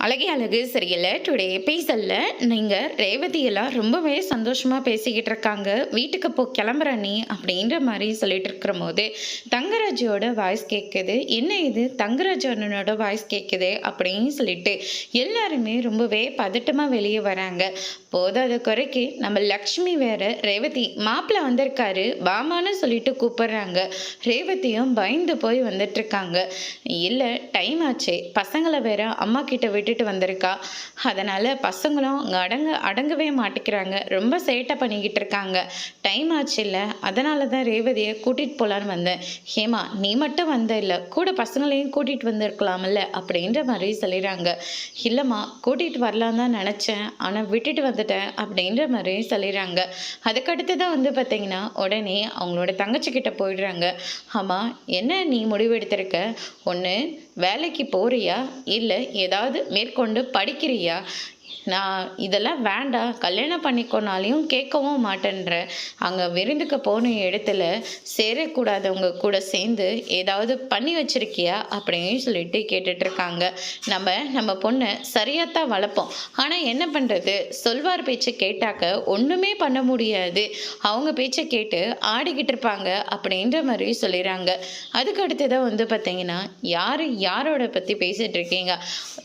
அழகே அழகு சரியில்ல. டுடே எபிசோட்ல நீங்க ரேவதி எல்லாம் ரொம்பவே சந்தோஷமா பேசிக்கிட்டு இருக்காங்க. வீட்டுக்கு போ கிளம்புற நீ அப்படின்ற மாதிரி சொல்லிட்டு இருக்கிற போது தங்கராஜோட வாய்ஸ் கேட்குது. என்ன இது தங்கராஜ் அண்ணனோட வாய்ஸ் கேட்குது அப்படின்னு சொல்லிட்டு எல்லாருமே ரொம்பவே பதட்டமா வெளியே வராங்க. போதாத குறைக்கு நம்ம லக்ஷ்மி வேற ரேவதி மாப்பிள்ள வந்திருக்காரு பாமான்னு சொல்லிட்டு கூப்பிடுறாங்க. ரேவதியும் பயந்து போய் வந்துட்டு இருக்காங்க. இல்ல டைம் ஆச்சு, பசங்களை வேற அம்மா கிட்ட விட்டுட்டு வந்திருக்கா. அதனால பசங்களும் அங்கே அடங்கவே மாட்டேங்கிறாங்க. ரொம்ப சேட்டை பண்ணிக்கிட்டு இருக்காங்க. டைம் ஆச்சு இல்லை, அதனால தான் ரேவதியை கூட்டிகிட்டு போகலான்னு வந்தேன். ஹேமா நீ மட்டும் வந்த இல்லை, கூட பசங்களையும் கூட்டிகிட்டு வந்திருக்கலாம்ல அப்படின்ற மாதிரி சொல்லிடுறாங்க. இல்லைம்மா கூட்டிகிட்டு வரலான்னு தான் நினச்சேன், ஆனால் விட்டுட்டு வந்துட்டேன் அப்படின்ற மாதிரி சொல்லிடுறாங்க. அதுக்கடுத்து தான் பார்த்தீங்கன்னா உடனே அவங்களோட தங்கச்சிக்கிட்ட போயிடுறாங்க. ஆமாம் என்ன நீ முடிவு எடுத்திருக்க? ஒன்று வேலைக்கு போறியா இல்லை ஏதாவது மேற்கொண்டு படிக்கிறியா? நான் இதெல்லாம் வேண்டாம், கல்யாணம் பண்ணிக்கோனாலையும் கேட்கவும் மாட்டேன்ற. அங்கே விருந்துக்கு போன இடத்துல சேரக்கூடாதவங்க கூட சேர்ந்து ஏதாவது பண்ணி வச்சிருக்கியா அப்படின்னு சொல்லிட்டு கேட்டுட்ருக்காங்க. நம்ம பொண்ணை சரியாத்தான் வளர்ப்போம், ஆனால் என்ன பண்ணுறது, சொல்வார் பேச்சு கேட்டாக்க ஒன்றுமே பண்ண முடியாது, அவங்க பேச்சை கேட்டு ஆடிக்கிட்டு இருப்பாங்க அப்படின்ற மாதிரி சொல்லிடுறாங்க. அதுக்கு அடுத்ததான் பார்த்தீங்கன்னா யாரோட பற்றி பேசிகிட்டு இருக்கீங்க?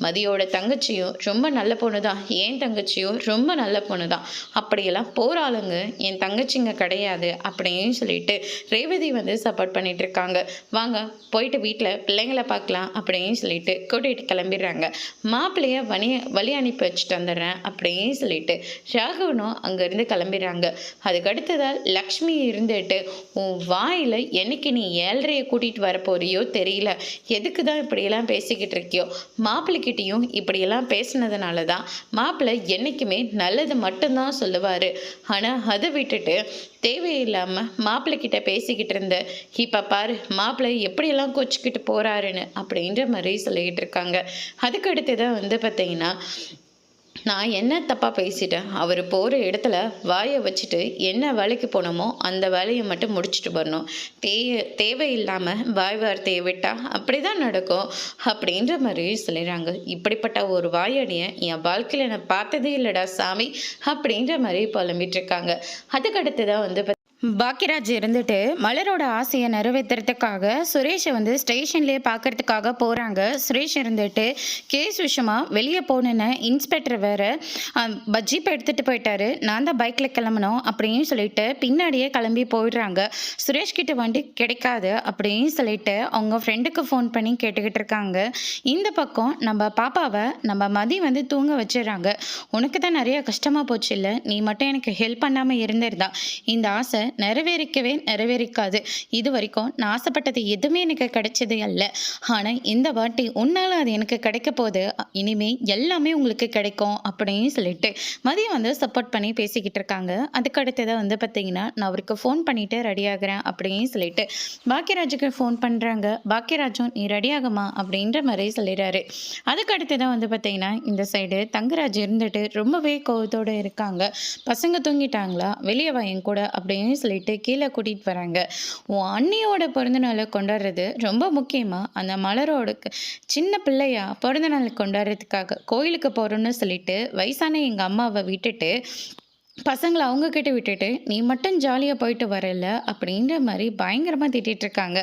மதியோட தங்கச்சியும் ரொம்ப நல்ல பொண்ணு தான், என் தங்கச்சியும் ரொம்ப நல்ல பொண்ணு தான், அப்படியெல்லாம் போராளுங்க என் தங்கச்சிங்க கிடையாது அப்படின்னு சொல்லிட்டு ரேவதி சப்போர்ட் பண்ணிட்டு இருக்காங்க. வாங்க போயிட்டு வீட்டில் பிள்ளைங்களை பார்க்கலாம் அப்படின்னு சொல்லிட்டு கூட்டிகிட்டு கிளம்பிடுறாங்க. மாப்பிள்ளைய வழி அனுப்பி வச்சுட்டு வந்துடுறேன் அப்படின்னு சொல்லிட்டு ராகவனும் அங்கேருந்து கிளம்பிடுறாங்க. அதுக்கு அடுத்ததால் லக்ஷ்மி இருந்துட்டு உன் வாயில் என்னைக்கு நீ 7:30 கூட்டிகிட்டு வரப்போறியோ தெரியல, எதுக்கு தான் இப்படியெல்லாம் பேசிக்கிட்டு இருக்கியோ, மாப்பிள்ளைக்கிட்டையும் இப்படியெல்லாம் பேசினதுனால தான் மாப்பிள்ளை என்றைக்குமே நல்லது மட்டும்தான் சொல்லுவார். ஆனால் அதை விட்டுட்டு தேவையில்லாமல் மாப்பிள்ளைக்கிட்ட பேசிக்கிட்டு இருந்த இப்போ பாரு மாப்பிள்ளை எப்படியெல்லாம் கொச்சிக்கிட்டு போகிறாருன்னு அப்படின்ற மாதிரி சொல்லிக்கிட்டு இருக்காங்க. அதுக்கு அடுத்து தான் பார்த்தீங்கன்னா நான் என்ன தப்பாக பேசிட்டேன், அவர் போகிற இடத்துல வாயை வச்சுட்டு என்ன வேலைக்கு போனோமோ அந்த வேலையை மட்டும் முடிச்சுட்டு வரணும், தேவையில்லாமல் வாய் வார்த்தையை விட்டால் அப்படி தான் நடக்கும் அப்படின்ற மாதிரி சொல்லிடுறாங்க. இப்படிப்பட்ட ஒரு வாயடியை என் வாழ்க்கையில் நான் பார்த்ததே இல்லைடா சாமி அப்படின்ற மாதிரி புலம்பிட்டு இருக்காங்க. அதுக்கடுத்து தான் பாக்கியராஜ் இருந்துட்டு மலரோட ஆசையை நிறைவேற்றுறதுக்காக சுரேஷை ஸ்டேஷன்லேயே பார்க்கறதுக்காக போகிறாங்க. சுரேஷ் இருந்துட்டு கேஸ் விஷயமா வெளியே போனேன்னு இன்ஸ்பெக்டர் வேறு ஜீப் எடுத்துகிட்டு போயிட்டாரு, நான் தான் பைக்கில் கிளம்பணும் அப்படின்னு சொல்லிட்டு பின்னாடியே கிளம்பி போயிடுறாங்க. சுரேஷ் கிட்ட வண்டி கிடைக்காது அப்படின்னு சொல்லிட்டு அவங்க ஃப்ரெண்டுக்கு ஃபோன் பண்ணி கேட்டுக்கிட்டு இருக்காங்க. இந்த பக்கம் நம்ம பாப்பாவை நம்ம மதி தூங்க வச்சிடறாங்க. உனக்கு தான் நிறைய கஷ்டமாக போச்சு இல்லை, நீ மட்டும் எனக்கு ஹெல்ப் பண்ணாமல் இருந்திருந்தா இந்த ஆசை நிறைவேறிக்காது. இது வரைக்கும் நான் ஆசைப்பட்டது எதுவுமே எனக்கு கிடைச்சது அல்ல, ஆனால் இந்த வாட்டி உன்னால அது எனக்கு கிடைக்க போது, இனிமே எல்லாமே உங்களுக்கு கிடைக்கும் அப்படின்னு சொல்லிட்டு மதியம் சப்போர்ட் பண்ணி பேசிக்கிட்டு இருக்காங்க. அதுக்கு அடுத்ததான் பார்த்தீங்கன்னா நான் அவருக்கு ஃபோன் பண்ணிட்டு ரெடி ஆகுறேன் அப்படின்னு சொல்லிட்டு பாக்கியராஜுக்கு ஃபோன் பண்ணுறாங்க. பாக்கியராஜும் நீ ரெடி ஆகுமா அப்படின்ற மாதிரி சொல்லிடுறாரு. அதுக்கு அடுத்ததான் பார்த்தீங்கன்னா இந்த சைடு தங்கராஜ் இருந்துட்டு ரொம்பவே கோவத்தோடு இருக்காங்க. பசங்க தூங்கிட்டாங்களா, வெளியே வாங்க கூட அப்படின்னு சொல்லிட்டு கீழே கூட்டிகிட்டு வராங்க. உன் அண்ணியோட பிறந்தநாளை கொண்டாடுறது ரொம்ப முக்கியமாக, அந்த மலரோட சின்ன பிள்ளையா பிறந்தநாளை கொண்டாடுறதுக்காக கோயிலுக்கு போகிறோன்னு சொல்லிட்டு வயசான எங்கள் அம்மாவை விட்டுட்டு பசங்களை அவங்கக்கிட்ட விட்டுட்டு நீ மட்டும் ஜாலியாக போயிட்டு வரல அப்படின்ற மாதிரி பயங்கரமாக திட்டிகிட்டு இருக்காங்க.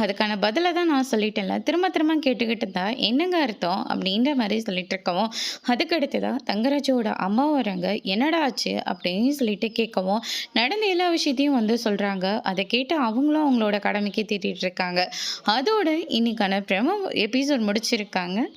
அதுக்கான பதிலை தான் நான் சொல்லிட்டேன்ல, திரும்ப கேட்டுக்கிட்டு தான் என்னங்க அர்த்தம் அப்படின்ற மாதிரி சொல்லிட்டு இருக்கவும் அதுக்கடுத்து தான் தங்கராஜோட அம்மா வராங்க. என்னடா ஆச்சு அப்படின்னு சொல்லிட்டு கேட்கவும் நடந்த எல்லா விஷயத்தையும் சொல்கிறாங்க. அதை கேட்டு அவங்களும் அவங்களோட கடமைக்கு திட்டிகிட்டு இருக்காங்க. அதோட இன்னைக்கான பிரமோ எபிசோட் முடிச்சிருக்காங்க.